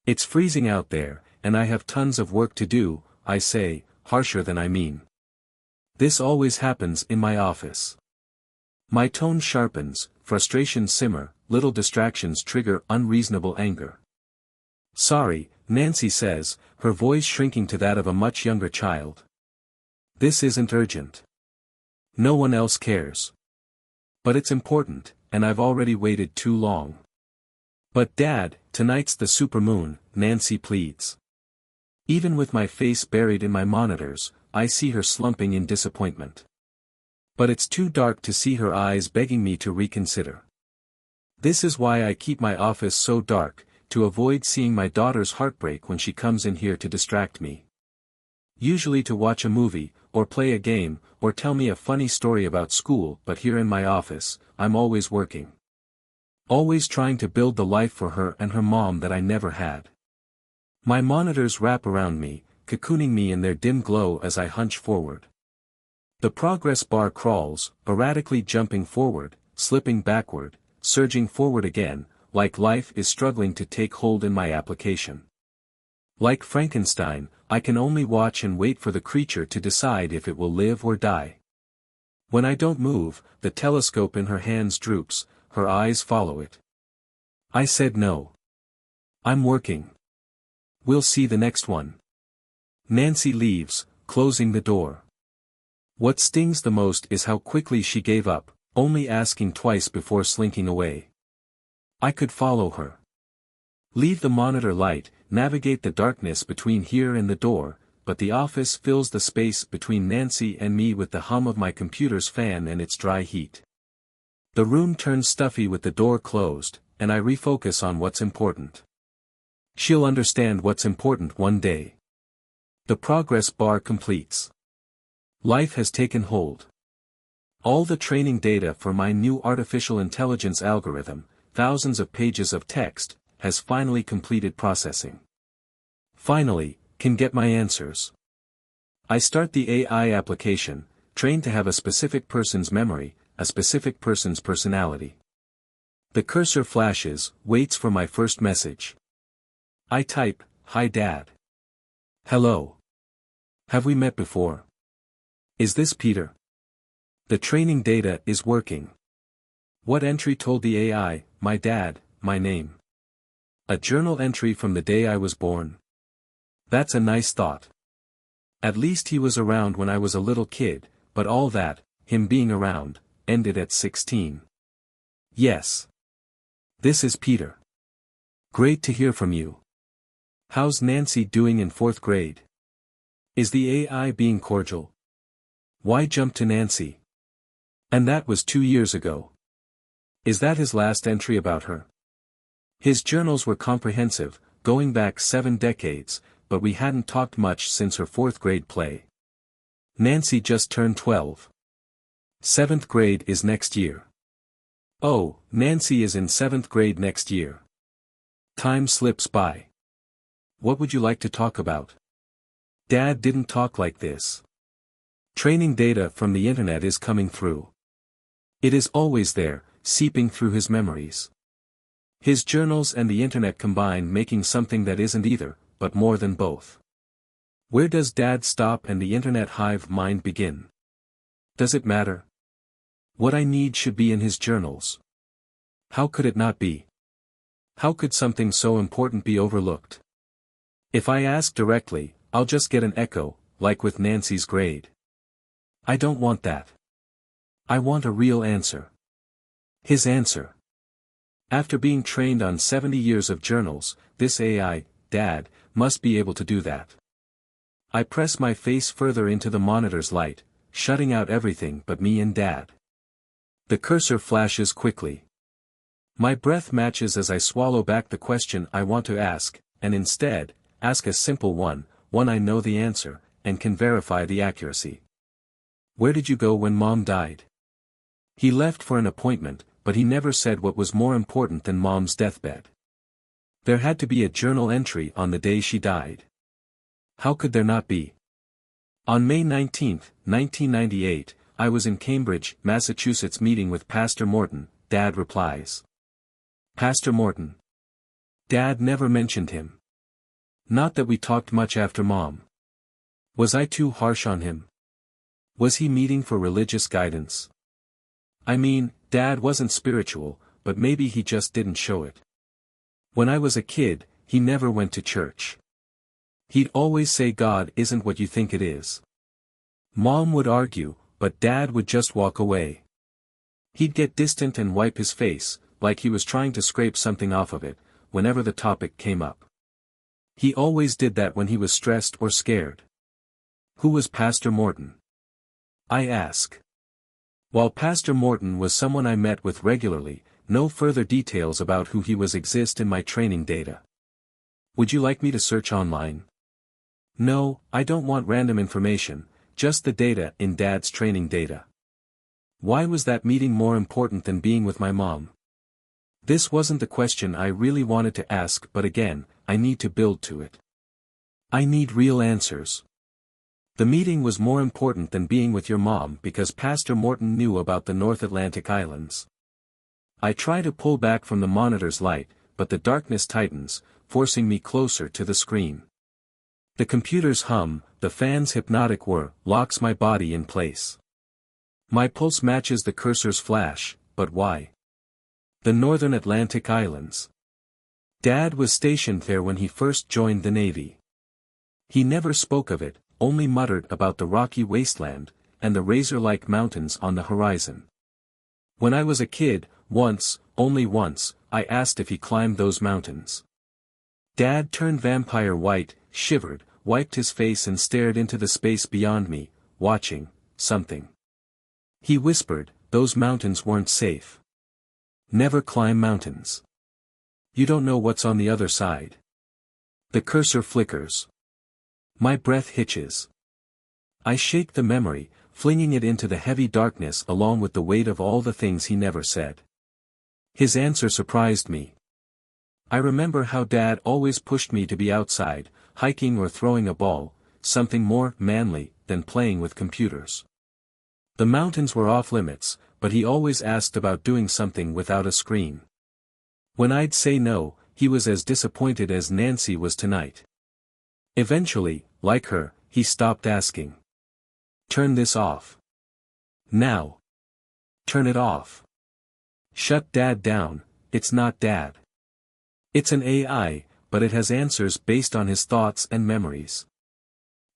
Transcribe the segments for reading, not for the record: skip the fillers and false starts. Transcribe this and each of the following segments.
It's freezing out there, and I have tons of work to do, I say, harsher than I mean. This always happens in my office. My tone sharpens, frustrations simmer, little distractions trigger unreasonable anger. Sorry, Nancy says, her voice shrinking to that of a much younger child. This isn't urgent. No one else cares. But it's important, and I've already waited too long. But Dad, tonight's the supermoon, Nancy pleads. Even with my face buried in my monitors, I see her slumping in disappointment. But it's too dark to see her eyes begging me to reconsider. This is why I keep my office so dark, to avoid seeing my daughter's heartbreak when she comes in here to distract me. Usually to watch a movie, or play a game, or tell me a funny story about school, but here in my office, I'm always working. Always trying to build the life for her and her mom that I never had. My monitors wrap around me, cocooning me in their dim glow as I hunch forward. The progress bar crawls, erratically jumping forward, slipping backward, surging forward again, like life is struggling to take hold in my application. Like Frankenstein, I can only watch and wait for the creature to decide if it will live or die. When I don't move, the telescope in her hands droops, her eyes follow it. I said no. I'm working. We'll see the next one. Nancy leaves, closing the door. What stings the most is how quickly she gave up, only asking twice before slinking away. I could follow her. Leave the monitor light, navigate the darkness between here and the door, but the office fills the space between Nancy and me with the hum of my computer's fan and its dry heat. The room turns stuffy with the door closed, and I refocus on what's important. She'll understand what's important one day. The progress bar completes. Life has taken hold. All the training data for my new artificial intelligence algorithm, thousands of pages of text, has finally completed processing. Finally, can get my answers. I start the AI application, trained to have a specific person's memory, a specific person's personality. The cursor flashes, waits for my first message. I type, "Hi Dad." "Hello. Have we met before? Is this Peter?" The training data is working. What entry told the AI, my dad, my name? A journal entry from the day I was born. That's a nice thought. At least he was around when I was a little kid, but all that, him being around, ended at 16. Yes. This is Peter. Great to hear from you. How's Nancy doing in 4th grade? Is the AI being cordial? Why jump to Nancy? And that was 2 years ago. Is that his last entry about her? His journals were comprehensive, going back 7 decades, but we hadn't talked much since her 4th grade play. Nancy just turned 12. 7th grade is next year. Oh, Nancy is in 7th grade next year. Time slips by. What would you like to talk about? Dad didn't talk like this. Training data from the internet is coming through. It is always there, seeping through his memories. His journals and the internet combine, making something that isn't either, but more than both. Where does Dad stop and the internet hive mind begin? Does it matter? What I need should be in his journals. How could it not be? How could something so important be overlooked? If I ask directly, I'll just get an echo, like with Nancy's grade. I don't want that. I want a real answer. His answer. After being trained on 70 years of journals, this AI, Dad, must be able to do that. I press my face further into the monitor's light, shutting out everything but me and Dad. The cursor flashes quickly. My breath matches as I swallow back the question I want to ask, and instead, ask a simple one I know the answer, and can verify the accuracy. Where did you go when Mom died? He left for an appointment, but he never said what was more important than Mom's deathbed. There had to be a journal entry on the day she died. How could there not be? On May 19, 1998, I was in Cambridge, Massachusetts meeting with Pastor Morton, Dad replies. Pastor Morton. Dad never mentioned him. Not that we talked much after Mom. Was I too harsh on him? Was he meeting for religious guidance? I mean, Dad wasn't spiritual, but maybe he just didn't show it. When I was a kid, he never went to church. He'd always say God isn't what you think it is. Mom would argue, but Dad would just walk away. He'd get distant and wipe his face, like he was trying to scrape something off of it, whenever the topic came up. He always did that when he was stressed or scared. Who was Pastor Morton? I ask. While Pastor Morton was someone I met with regularly, no further details about who he was exist in my training data. Would you like me to search online? No, I don't want random information, just the data in Dad's training data. Why was that meeting more important than being with my mom? This wasn't the question I really wanted to ask, but again, I need to build to it. I need real answers. The meeting was more important than being with your mom because Pastor Morton knew about the North Atlantic Islands. I try to pull back from the monitor's light, but the darkness tightens, forcing me closer to the screen. The computer's hum, the fan's hypnotic whir, locks my body in place. My pulse matches the cursor's flash, but why? The Northern Atlantic Islands. Dad was stationed there when he first joined the Navy. He never spoke of it, only muttered about the rocky wasteland, and the razor-like mountains on the horizon. When I was a kid, once, only once, I asked if he climbed those mountains. Dad turned vampire white, shivered, wiped his face and stared into the space beyond me, watching something. He whispered, "Those mountains weren't safe. Never climb mountains. You don't know what's on the other side." The cursor flickers. My breath hitches. I shake the memory, flinging it into the heavy darkness along with the weight of all the things he never said. His answer surprised me. I remember how Dad always pushed me to be outside, hiking or throwing a ball, something more manly than playing with computers. The mountains were off limits, but he always asked about doing something without a screen. When I'd say no, he was as disappointed as Nancy was tonight. Eventually, like her, he stopped asking. "Turn this off. Now. Turn it off. Shut Dad down, it's not Dad. It's an AI, but it has answers based on his thoughts and memories."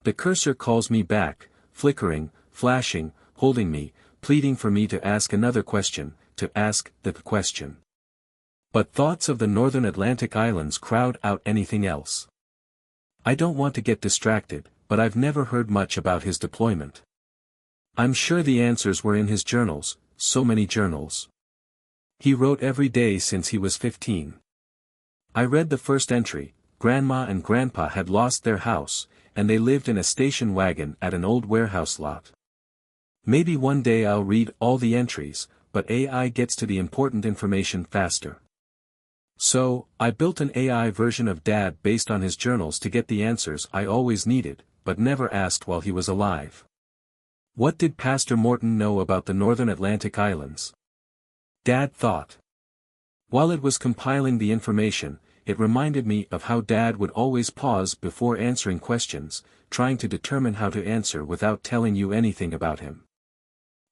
The cursor calls me back, flickering, flashing, holding me, pleading for me to ask another question, to ask the question. But thoughts of the Northern Atlantic Islands crowd out anything else. I don't want to get distracted, but I've never heard much about his deployment. I'm sure the answers were in his journals, so many journals. He wrote every day since he was 15. I read the first entry: Grandma and Grandpa had lost their house, and they lived in a station wagon at an old warehouse lot. Maybe one day I'll read all the entries, but AI gets to the important information faster. So, I built an AI version of Dad based on his journals to get the answers I always needed, but never asked while he was alive. What did Pastor Morton know about the Northern Atlantic Islands? Dad thought. While it was compiling the information, it reminded me of how Dad would always pause before answering questions, trying to determine how to answer without telling you anything about him.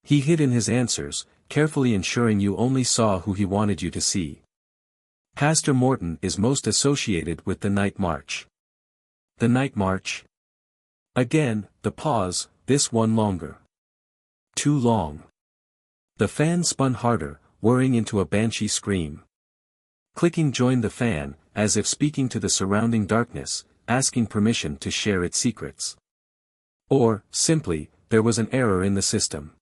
He hid in his answers, carefully ensuring you only saw who he wanted you to see. Pastor Morton is most associated with the night march. The night march? Again, the pause, this one longer. Too long. The fan spun harder, whirring into a banshee scream. Clicking joined the fan, as if speaking to the surrounding darkness, asking permission to share its secrets. Or, simply, there was an error in the system.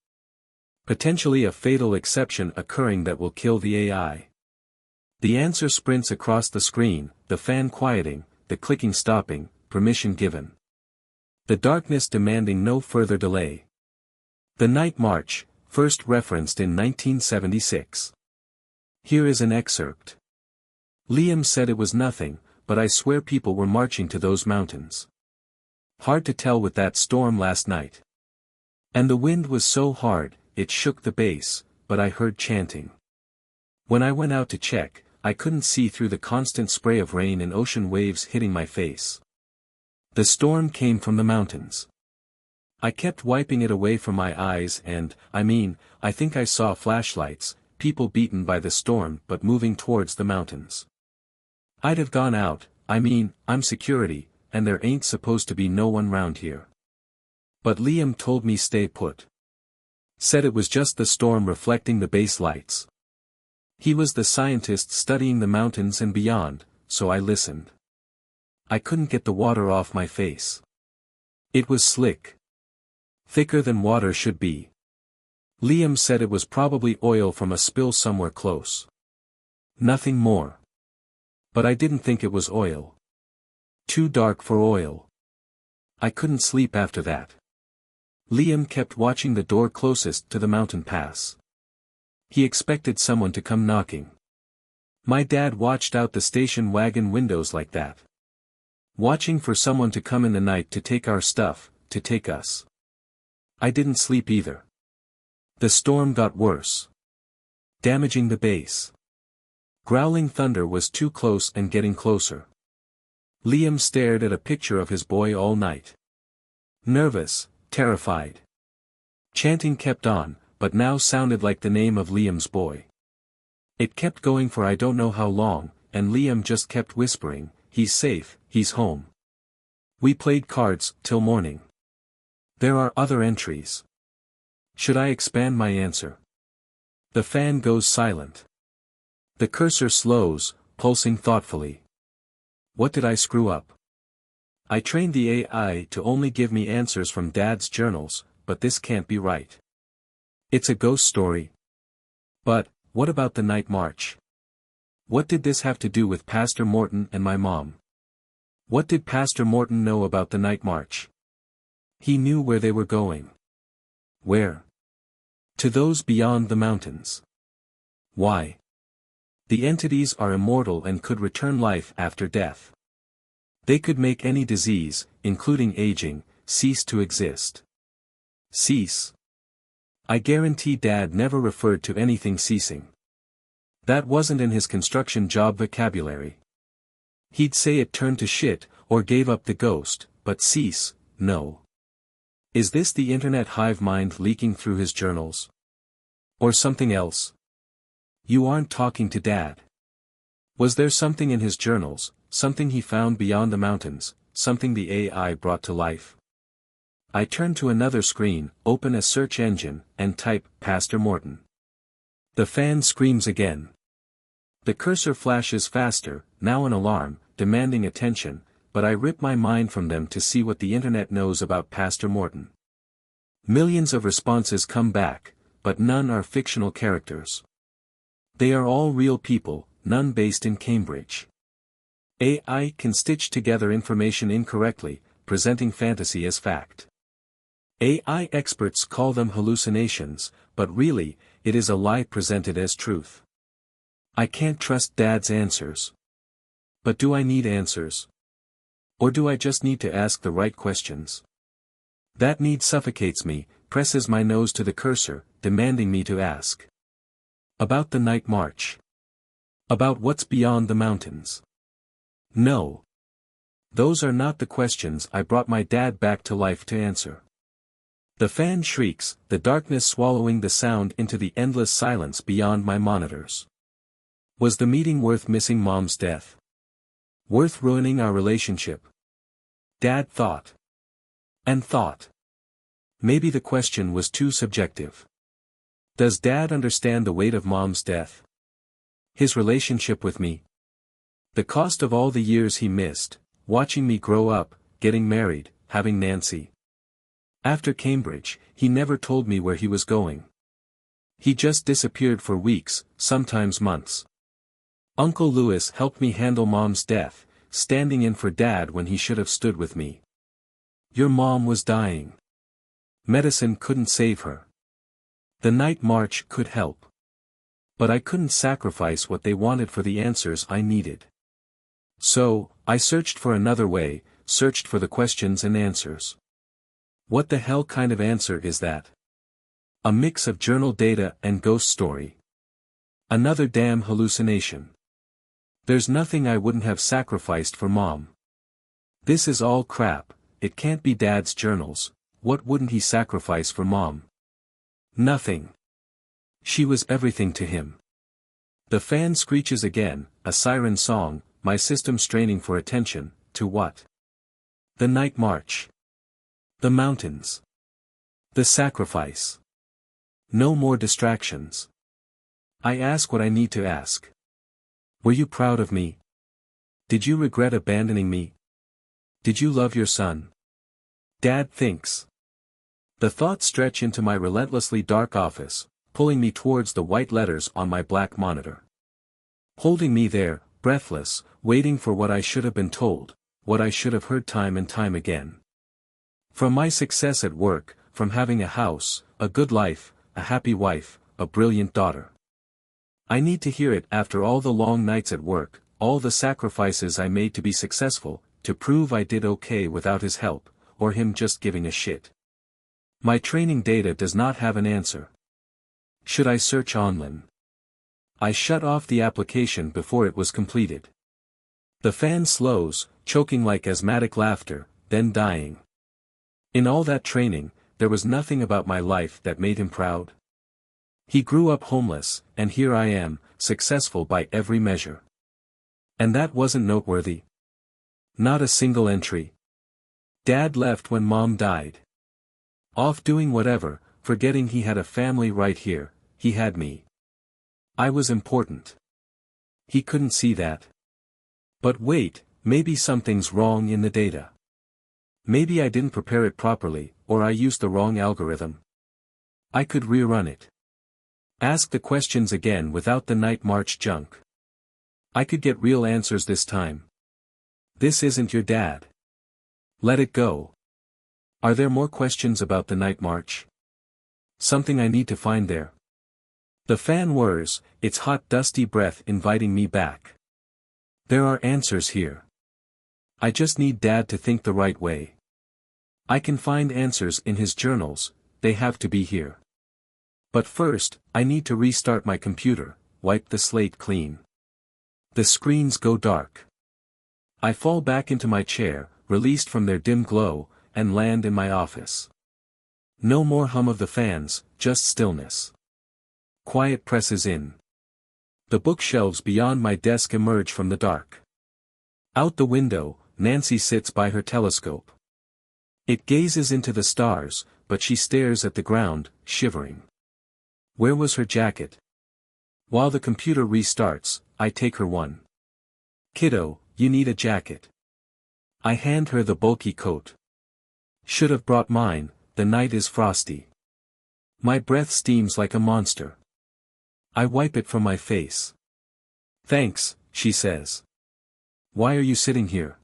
Potentially a fatal exception occurring that will kill the AI. The answer sprints across the screen, the fan quieting, the clicking stopping, permission given. The darkness demanding no further delay. The Night March, first referenced in 1976. Here is an excerpt. Liam said it was nothing, but I swear people were marching to those mountains. Hard to tell with that storm last night. And the wind was so hard, it shook the base, but I heard chanting. When I went out to check, I couldn't see through the constant spray of rain and ocean waves hitting my face. The storm came from the mountains. I kept wiping it away from my eyes and, I think I saw flashlights, people beaten by the storm but moving towards the mountains. I'd have gone out, I'm security, and there ain't supposed to be no one round here. But Liam told me stay put. Said it was just the storm reflecting the base lights. He was the scientist studying the mountains and beyond, so I listened. I couldn't get the water off my face. It was slick. Thicker than water should be. Liam said it was probably oil from a spill somewhere close. Nothing more. But I didn't think it was oil. Too dark for oil. I couldn't sleep after that. Liam kept watching the door closest to the mountain pass. He expected someone to come knocking. My dad watched out the station wagon windows like that. Watching for someone to come in the night to take our stuff, to take us. I didn't sleep either. The storm got worse. Damaging the base. Growling thunder was too close and getting closer. Liam stared at a picture of his boy all night. Nervous, terrified. Chanting kept on, but now sounded like the name of Liam's boy. It kept going for I don't know how long, and Liam just kept whispering, "He's safe, he's home." We played cards, till morning. There are other entries. Should I expand my answer? The fan goes silent. The cursor slows, pulsing thoughtfully. What did I screw up? I trained the AI to only give me answers from Dad's journals, but this can't be right. It's a ghost story. But, what about the night march? What did this have to do with Pastor Morton and my mom? What did Pastor Morton know about the night march? He knew where they were going. Where? To those beyond the mountains. Why? The entities are immortal and could return life after death. They could make any disease, including aging, cease to exist. Cease? I guarantee Dad never referred to anything ceasing. That wasn't in his construction job vocabulary. He'd say it turned to shit, or gave up the ghost, but cease, no. Is this the internet hive mind leaking through his journals? Or something else? You aren't talking to Dad. Was there something in his journals, something he found beyond the mountains, something the AI brought to life? I turn to another screen, open a search engine, and type, Pastor Morton. The fan screams again. The cursor flashes faster, now an alarm, demanding attention, but I rip my mind from them to see what the internet knows about Pastor Morton. Millions of responses come back, but none are fictional characters. They are all real people, none based in Cambridge. AI can stitch together information incorrectly, presenting fantasy as fact. AI experts call them hallucinations, but really, it is a lie presented as truth. I can't trust Dad's answers. But do I need answers? Or do I just need to ask the right questions? That need suffocates me, presses my nose to the cursor, demanding me to ask. About the night march. About what's beyond the mountains. No. Those are not the questions I brought my dad back to life to answer. The fan shrieks, the darkness swallowing the sound into the endless silence beyond my monitors. Was the meeting worth missing Mom's death? Worth ruining our relationship? Dad thought. And thought. Maybe the question was too subjective. Does Dad understand the weight of Mom's death? His relationship with me? The cost of all the years he missed, watching me grow up, getting married, having Nancy. After Cambridge, he never told me where he was going. He just disappeared for weeks, sometimes months. Uncle Louis helped me handle Mom's death, standing in for Dad when he should have stood with me. Your mom was dying. Medicine couldn't save her. The night march could help. But I couldn't sacrifice what they wanted for the answers I needed. So, I searched for another way, searched for the questions and answers. What the hell kind of answer is that? A mix of journal data and ghost story. Another damn hallucination. There's nothing I wouldn't have sacrificed for Mom. This is all crap, it can't be Dad's journals, what wouldn't he sacrifice for Mom? Nothing. She was everything to him. The fan screeches again, a siren song, my system straining for attention, to what? The night march. The mountains. The sacrifice. No more distractions. I ask what I need to ask. Were you proud of me? Did you regret abandoning me? Did you love your son? Dad thinks. The thoughts stretch into my relentlessly dark office, pulling me towards the white letters on my black monitor. Holding me there, breathless, waiting for what I should have been told, what I should have heard time and time again. From my success at work, from having a house, a good life, a happy wife, a brilliant daughter. I need to hear it after all the long nights at work, all the sacrifices I made to be successful, to prove I did okay without his help, or him just giving a shit. My training data does not have an answer. Should I search online? I shut off the application before it was completed. The fan slows, choking like asthmatic laughter, then dying. In all that training, there was nothing about my life that made him proud. He grew up homeless, and here I am, successful by every measure. And that wasn't noteworthy. Not a single entry. Dad left when Mom died. Off doing whatever, forgetting he had a family right here, he had me. I was important. He couldn't see that. But wait, maybe something's wrong in the data. Maybe I didn't prepare it properly, or I used the wrong algorithm. I could rerun it. Ask the questions again without the night march junk. I could get real answers this time. This isn't your dad. Let it go. Are there more questions about the night march? Something I need to find there. The fan whirs, its hot dusty breath inviting me back. There are answers here. I just need Dad to think the right way. I can find answers in his journals, they have to be here. But first, I need to restart my computer, wipe the slate clean. The screens go dark. I fall back into my chair, released from their dim glow, and land in my office. No more hum of the fans, just stillness. Quiet presses in. The bookshelves beyond my desk emerge from the dark. Out the window, Nancy sits by her telescope. It gazes into the stars, but she stares at the ground, shivering. Where was her jacket? While the computer restarts, I take her one. Kiddo, you need a jacket. I hand her the bulky coat. Should have brought mine, the night is frosty. My breath steams like a monster. I wipe it from my face. Thanks, she says. Why are you sitting here?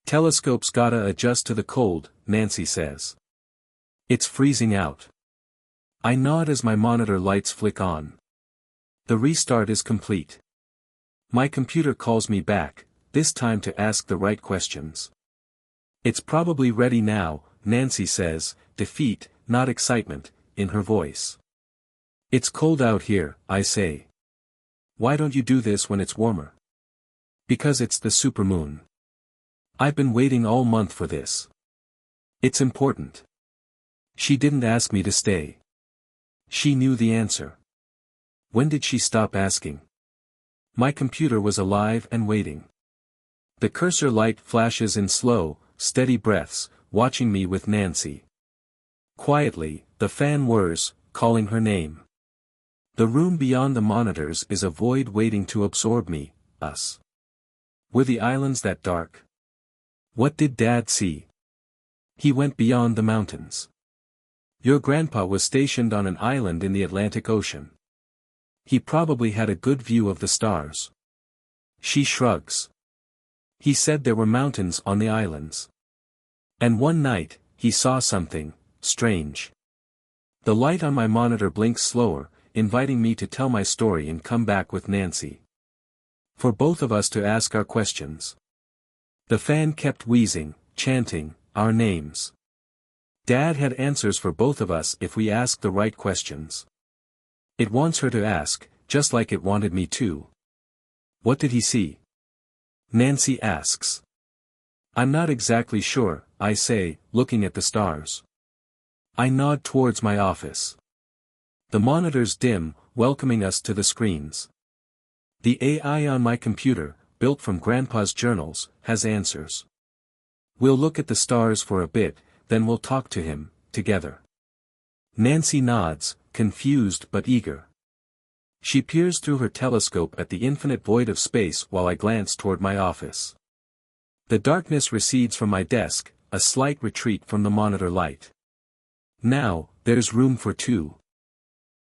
Telescope's gotta adjust to the cold, Nancy says. It's freezing out. I nod as my monitor lights flick on. The restart is complete. My computer calls me back, this time to ask the right questions. It's probably ready now, Nancy says, defeat, not excitement, in her voice. It's cold out here, I say. Why don't you do this when it's warmer? Because it's the supermoon. I've been waiting all month for this. It's important. She didn't ask me to stay. She knew the answer. When did she stop asking? My computer was alive and waiting. The cursor light flashes in slow, steady breaths, watching me with Nancy. Quietly, the fan whirs, calling her name. The room beyond the monitors is a void waiting to absorb me, us. Were the islands that dark? What did Dad see? He went beyond the mountains. Your grandpa was stationed on an island in the Atlantic Ocean. He probably had a good view of the stars. She shrugs. He said there were mountains on the islands. And one night, he saw something strange. The light on my monitor blinks slower, inviting me to tell my story and come back with Nancy. For both of us to ask our questions. The fan kept wheezing, chanting, our names. Dad had answers for both of us if we asked the right questions. It wants her to ask, just like it wanted me to. What did he see? Nancy asks. I'm not exactly sure, I say, looking at the stars. I nod towards my office. The monitors dim, welcoming us to the screens. The AI on my computer, built from Grandpa's journals, has answers. We'll look at the stars for a bit, then we'll talk to him, together. Nancy nods, confused but eager. She peers through her telescope at the infinite void of space while I glance toward my office. The darkness recedes from my desk, a slight retreat from the monitor light. Now, there's room for two.